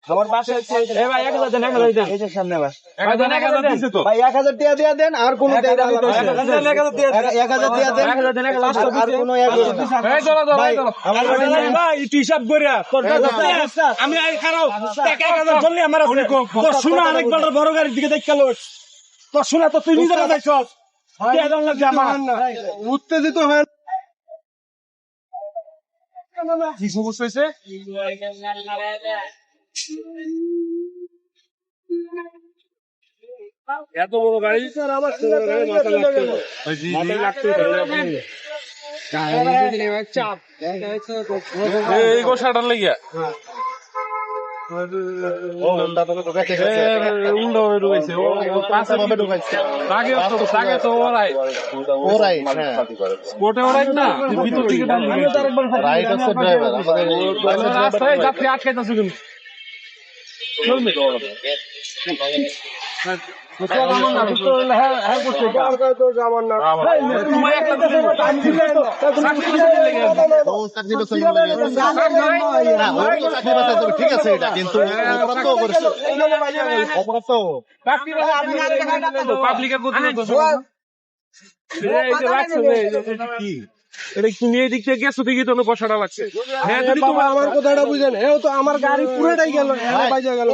আমার বাসা হচ্ছে ভাই 1000 দেন 1000 দেন এই যে সামনে বাস ভাই দেন 1000 দিছে তো ভাই 1000 টাকা দিয়ে দেন আর কোন 1000 দিয়ে দেন 1000 দিয়ে দেন 1000 দেন লাস্ট আর কোন 1000 এই চলো তো ভাই চলো আমার কাছে নাই ভাই একটু হিসাব কইরা আমি আই খারাপ টাকা 1000 চললি আমার আছে তো শোনা আরেকবার বড় গাড়ির দিকে দেখ গেল তো শোনা তো তুই নিজেরা দেখছস কে জান লাগছে আমার উত্তেজিত হয় কি সমস্যা হইছে এত বড় গাড়ি স্যার আবার মাথা লাগতে চাপ এই গোসাটার লাগিয়া উল্টা ঢুকাইছে ওরাই স্পোর্টে ওরাই না ভিতর থেকে রাইট আছে ড্রাইভার রাস্তায় যাত্রী আটকাইতেছে কিন্তু ঠিক আছে এটা কিন্তু পাবলিকের কি এটা কি নিয়ে দিক থেকে গেছো দেখি তো বসাটা লাগছে হ্যাঁ যদি তোমার আমার কথাটা বুঝেন এও তো আমার গাড়ি পুরোটাই গেল বাইজা গেল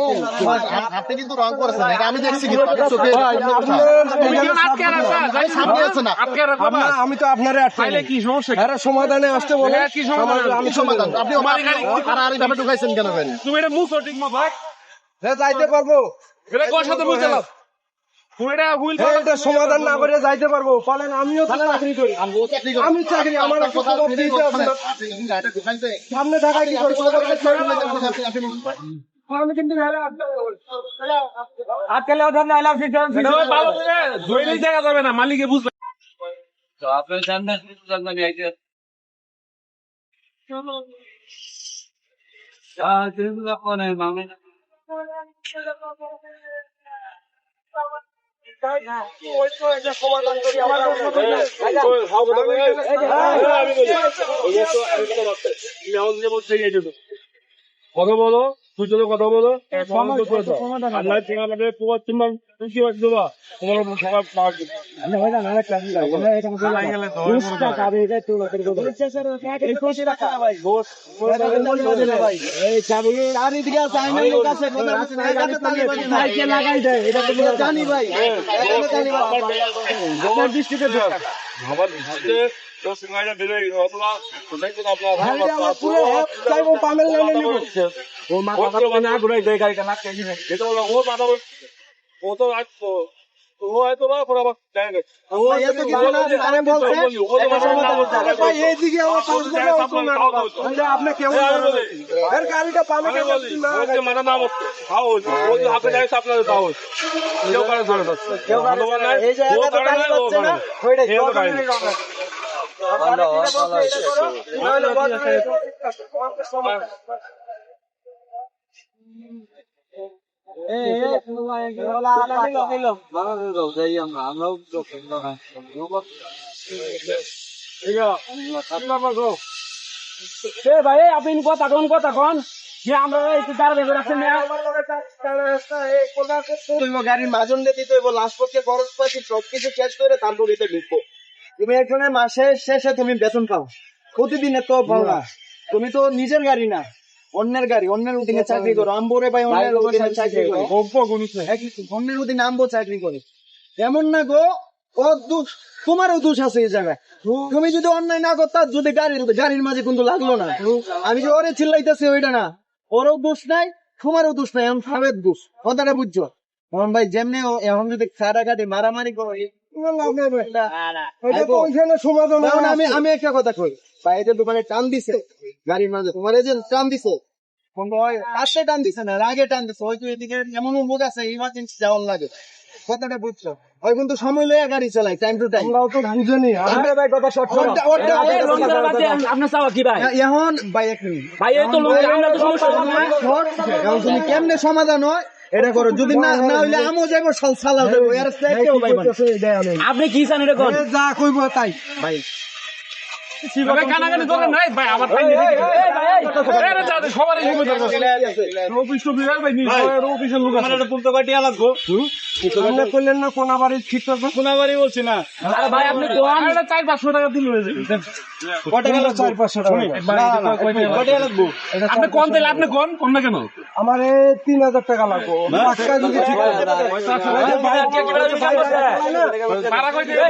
আপনি কিন্তু রং করেছেন এটা আমি দেখছি কিন্তু আমি তো আপনারে তাইলে কি সমস্যা এরা সমাধানে আসতে বলে কি সমাধান আমি সমাধান আপনি আর ভাবে ঢুকাইছেন কেন ভাই তুমি এটা মুছো ঠিক মতো যাইতে পারবো এটা কোন সাথে বুঝলাম এটা সমাধান না করে যাইতে পারবো ফলে আমিও তো চাকরি করি আমি চাকরি আমার সামনে ঢাকায় কি করবো আমি কিন্তু আজকালে দেখা যাবে না মালিকে বুঝবে আপনার জানবেন আমি আইতে মামে কথা বলো তুই যদি কথা বলো জানি ভাই আপনি কেমন গাড়িটা পাবেন মানে নাম আপনাদের সাহস কেউ কারো ধরে ভাই আপনি কথা কন যে আমরা গাড়ির মাজন দিতে হইব লাস্ট পক্ষে খরচ পাতি সবকিছু শেষ করে তারপর এতে ঢুকবো তুমি এখানে মাসের শেষে তুমি বেতন পাও প্রতিদিনে তো পাও না তুমি তো নিজের গাড়ি না অন্যের গাড়ি অন্যের অধীনে চাকরি করো আম্বরে ভাই অন্যের অধীনে চাকরি করে অন্যের অধীনে আম্বো চাকরি করে এমন না গো ও দোষ তোমারও দোষ আছে এই জায়গায় তুমি যদি অন্যায় না করতা যদি গাড়ির মাঝে কিন্তু লাগলো না আমি যে ওরে চিল্লাইতেছি ওইটা না ওরও দোষ নাই তোমারও দোষ নাই এখন সবের দোষ কথাটা বুঝছো এখন ভাই যেমনি এখন যদি কাটাকাটি মারামারি করো আমি একটা কথা কই ভাই এই যে দোকানে টান দিছে গাড়ির মাঝে তোমার এই যে টান দিছে আসতে টান দিছে না আগে টান দিছে হয়তো এদিকে এমন মুখ আছে ইমার্জেন্সি যাওয়ার লাগে কথাটা বুঝছো ওই কিন্তু সময় লইয়া গাড়ি চালাই টাইম টু টাইম আমরাও তো বুঝিনি আপনার চাওয়া কি ভাই এখন ভাই এক মিনিট ভাই এই তো আমরা তো সমস্যা এখন তুমি কেমনে সমাধান হয় এটা করো যদি না হইলে আমও যাইবো সালা যাইবো এর কেউ ভাই আপনি কি চান এটা কোন যা কইবো তাই ভাই কানাকানি করেন নাই ভাই আমার সবারই অফিস অফিসের লোক আছে তুলতে পার্টি লাগবো আপনি করলেন না কোনাবাড়ি ঠিক করবেন? কোনাবাড়ি বলছি না আরে ভাই আপনি কোন 400-500 টাকা দিলে হয়ে যাবে কত টাকা 400-500 টাকা? কত টাকা লাগবো আপনি কোন দিলে আপনি কোন না কেন আমার 3000 টাকা লাগবে। টাকা যদি ঠিক করে দেন। পারা কই দিবে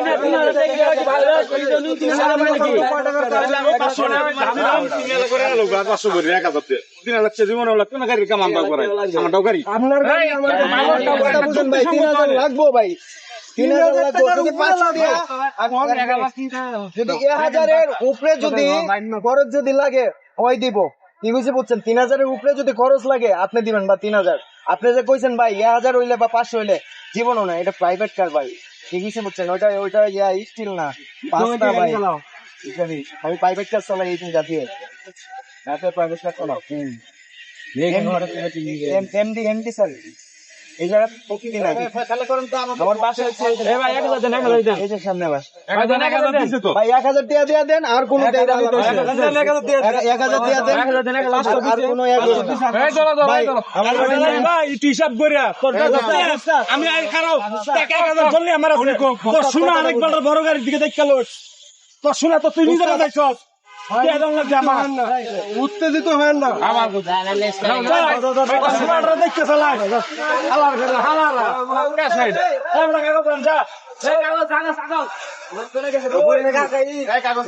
আপনার গাড়ি আমার কথা বুঝেন ভাই, 3000 লাগবে ভাই। 3000 লাগবে। যদি 500 দিয়া যদি 1000 এর উপরে যদি খরচ যদি লাগে ওই দিব। কি কইছে বুঝছেন? 3000 এর উপরে যদি খরচ লাগে আপনি দিবেন বা 3000। আপনি যে কইছেন ভাই 1000 হইলে বা 500 হইলে জীবনও না, এটা প্রাইভেট কার ভাই। কি কইছে বুঝছেন? ওইটা স্টিল না, পাঁচটা ভাই। আমি প্রাইভেট কার চালাই এই জাতীয় প্রাইভেট কার চালাও। এমডি স্যার এই জায়গা প্রতিদিন আগে আমার বাসা হচ্ছে এই যে সামনে বাস ভাই 1000 টাকা দিয়ে দেন আর কোনো 1000 টাকা দেন আর কোনো হিসাব করিয়া আমি খারাপ টাকা 1000 ধরলে আমার আছে তোর শোনা আরেকবার বড় গাড়ির দিকে দেখ গেল তোর শোনা তো তুই নিজে যাইছ উত্তেজিত হয় না দেখতে চালাই কাগজ